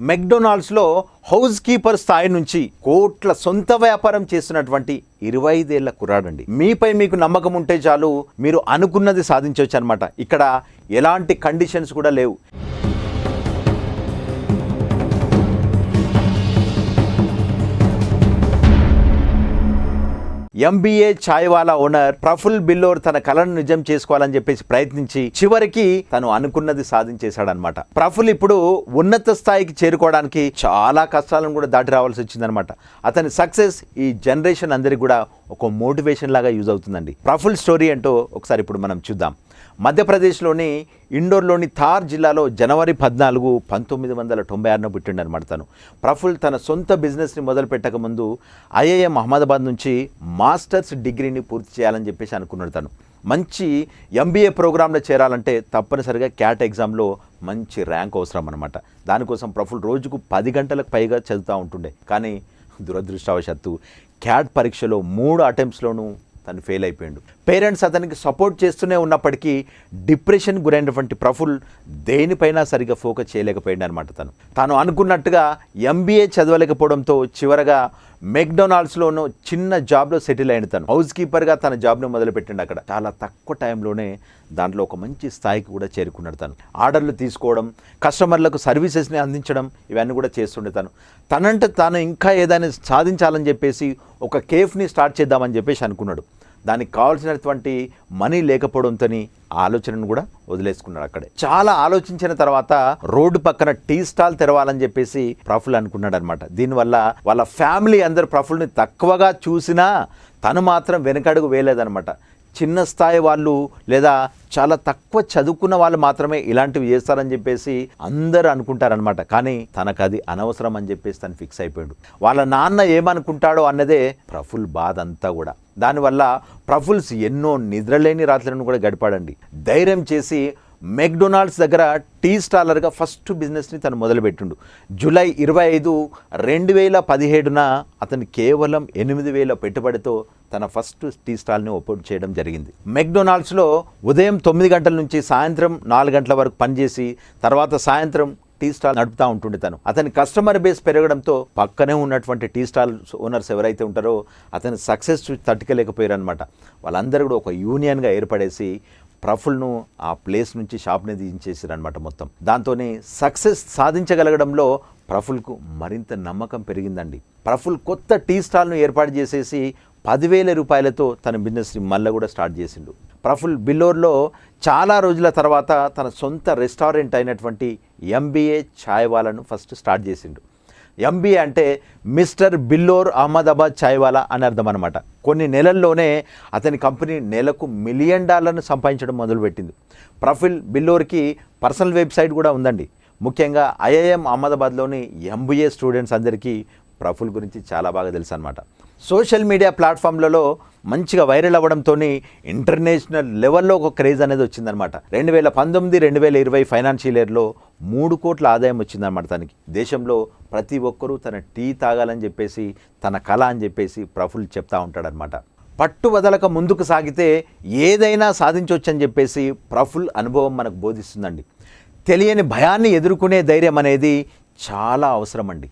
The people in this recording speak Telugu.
మెక్డొనాల్డ్స్లో హౌస్ కీపర్ స్థాయి నుంచి కోట్ల సొంత వ్యాపారం చేస్తున్నటువంటి 25 ఏళ్ల కుర్రాడండి. మీపై మీకు నమ్మకం ఉంటే చాలు, మీరు అనుకున్నది సాధించవచ్చు అనమాట. ఇక్కడ ఎలాంటి కండిషన్స్ కూడా లేవు. ఎంబీఏ ఛాయ్వాలా ఓనర్ ప్రఫుల్ బిల్లోర్ తన కలను నిజం చేసుకోవాలని చెప్పేసి ప్రయత్నించి చివరికి తను అనుకున్నది సాధించేశాడనమాట. ప్రఫుల్ ఇప్పుడు ఉన్నత స్థాయికి చేరుకోవడానికి చాలా కష్టాలను కూడా దాటి రావాల్సి వచ్చిందనమాట. అతని సక్సెస్ ఈ జనరేషన్ అందరికి కూడా ఒక మోటివేషన్ లాగా యూజ్ అవుతుందండి. ప్రఫుల్ స్టోరీ ఏంటో ఒకసారి ఇప్పుడు మనం చూద్దాం. మధ్యప్రదేశ్లోని ఇండోర్లోని థార్ జిల్లాలో జనవరి 14, 1996 పుట్టిండనమాట. తను ప్రఫుల్ తన సొంత బిజినెస్ని మొదలు పెట్టక ముందు ఐఐఎం అహ్మదాబాద్ నుంచి మాస్టర్స్ డిగ్రీని పూర్తి చేయాలని చెప్పేసి అనుకున్నాడు. తను మంచి ఎంబీఏ ప్రోగ్రాంలో చేరాలంటే తప్పనిసరిగా క్యాట్ ఎగ్జామ్లో మంచి ర్యాంక్ అవసరం అనమాట. దానికోసం ప్రఫుల్ రోజుకు 10 గంటలకు పైగా చదువుతూ ఉంటుండే. కానీ దురదృష్టవశాత్తు క్యాట్ పరీక్షలో 3 అటెంప్ట్స్లోనూ తను ఫెయిల్ అయిపోయాడు. పేరెంట్స్ అతనికి సపోర్ట్ చేస్తూనే ఉన్నప్పటికీ డిప్రెషన్ గురైనటువంటి ప్రఫుల్ దేనిపైనా సరిగా ఫోకస్ చేయలేకపోయాడు అనమాట. తాను అనుకున్నట్టుగా ఎంబీఏ చదవలేకపోవడంతో చివరగా మెక్డొనాల్డ్స్లోనూ చిన్న జాబ్లో సెటిల్ అయిన తను హౌస్ కీపర్గా తన జాబ్ను మొదలుపెట్టిండు. అక్కడ చాలా తక్కువ టైంలోనే దాంట్లో ఒక మంచి స్థాయికి కూడా చేరుకున్నాడు. తను ఆర్డర్లు తీసుకోవడం, కస్టమర్లకు సర్వీసెస్ని అందించడం, ఇవన్నీ కూడా చేస్తుండే. తనంటే తాను ఇంకా ఏదైనా సాధించాలని చెప్పేసి ఒక కేఫ్ని స్టార్ట్ చేద్దామని చెప్పేసి అనుకున్నాడు. దానికి కావాల్సినటువంటి మనీ లేకపోవడంతో ఆ ఆలోచనను కూడా వదిలేసుకున్నాడు. అక్కడే చాలా ఆలోచించిన తర్వాత రోడ్డు పక్కన టీ స్టాల్ తెరవాలని చెప్పేసి ప్రఫుల్ అనుకున్నాడు అనమాట. దీనివల్ల వాళ్ళ ఫ్యామిలీ అందరూ ప్రఫుల్ని తక్కువగా చూసినా తను మాత్రం వెనకడుగు వేయలేదనమాట. చిన్న స్థాయి వాళ్ళు లేదా చాలా తక్కువ చదువుకున్న వాళ్ళు మాత్రమే ఇలాంటివి చేస్తారని చెప్పేసి అందరూ అనుకుంటారనమాట. కానీ తనకు అది అనవసరం అని చెప్పేసి తను ఫిక్స్ అయిపోయాడు. వాళ్ళ నాన్న ఏమనుకుంటాడో అన్నదే ప్రఫుల్ బాధ అంతా కూడా. దానివల్ల ప్రఫుల్స్ ఎన్నో నిద్రలేని రాత్రులను కూడా గడిపాడండి. ధైర్యం చేసి మెక్డొనాల్డ్స్ దగ్గర టీ స్టాలర్గా ఫస్ట్ బిజినెస్ని తను మొదలుపెట్టిండు. జూలై 25, 2017న అతను కేవలం 8,000 పెట్టుబడితో తన ఫస్ట్ టీ స్టాల్ని ఓపెన్ చేయడం జరిగింది. మెక్డొనాల్డ్స్లో ఉదయం 9 గంటల నుంచి సాయంత్రం 4 గంటల వరకు పనిచేసి తర్వాత సాయంత్రం టీ స్టాల్ నడుపుతూ ఉంటుండే. అతని కస్టమర్ బేస్ పెరగడంతో పక్కనే ఉన్నటువంటి టీ స్టాల్ ఓనర్స్ ఎవరైతే ఉంటారో అతని సక్సెస్ తట్టుకోలేకపోయారు అనమాట. వాళ్ళందరూ కూడా ఒక యూనియన్గా ఏర్పడేసి ప్రఫుల్ను ఆ ప్లేస్ నుంచి షాప్ని దించేసారు అనమాట మొత్తం. దాంతోనే సక్సెస్ సాధించగలగడంలో ప్రఫుల్కు మరింత నమ్మకం పెరిగిందండి. ప్రఫుల్ కొత్త టీ స్టాల్ను ఏర్పాటు చేసేసి 10,000 రూపాయలతో తన బిజినెస్ని మళ్ళీ కూడా స్టార్ట్ చేసిండు. ప్రఫుల్ బిల్లోర్లో చాలా రోజుల తర్వాత తన సొంత రెస్టారెంట్ అయినటువంటి ఎంబీఏ ఛాయ్వాలాను ఫస్ట్ స్టార్ట్ చేసిండు. ఎంబీఏ అంటే మిస్టర్ బిల్లోర్ అహ్మదాబాద్ ఛాయ్వాలా అని అర్థం అనమాట. కొన్ని నెలల్లోనే అతని కంపెనీ నెలకు $1 మిలియన్ సంపాదించడం మొదలుపెట్టింది. ప్రఫుల్ బిల్లోర్కి పర్సనల్ వెబ్సైట్ కూడా ఉందండి. ముఖ్యంగా ఐఐఎం అహ్మదాబాద్లోని ఎంబీఏ స్టూడెంట్స్ అందరికీ ప్రఫుల్ గురించి చాలా బాగా తెలుసు అనమాట. సోషల్ మీడియా ప్లాట్ఫామ్లలో మంచిగా వైరల్ అవ్వడంతో ఇంటర్నేషనల్ లెవెల్లో ఒక క్రేజ్ అనేది వచ్చిందనమాట. 2019-2020 ఫైనాన్షియల్ ఇయర్లో 3 కోట్ల ఆదాయం వచ్చిందనమాట తనకి. దేశంలో ప్రతి ఒక్కరూ తన టీ తాగాలని చెప్పేసి తన కళ అని చెప్పేసి ప్రఫుల్ చెప్తా ఉంటాడనమాట. పట్టు వదలక ముందుకు సాగితే ఏదైనా సాధించవచ్చని చెప్పేసి ప్రఫుల్ అనుభవం మనకు బోధిస్తుందండి. తెలియని భయాన్ని ఎదుర్కొనే ధైర్యం అనేది చాలా అవసరం అండి.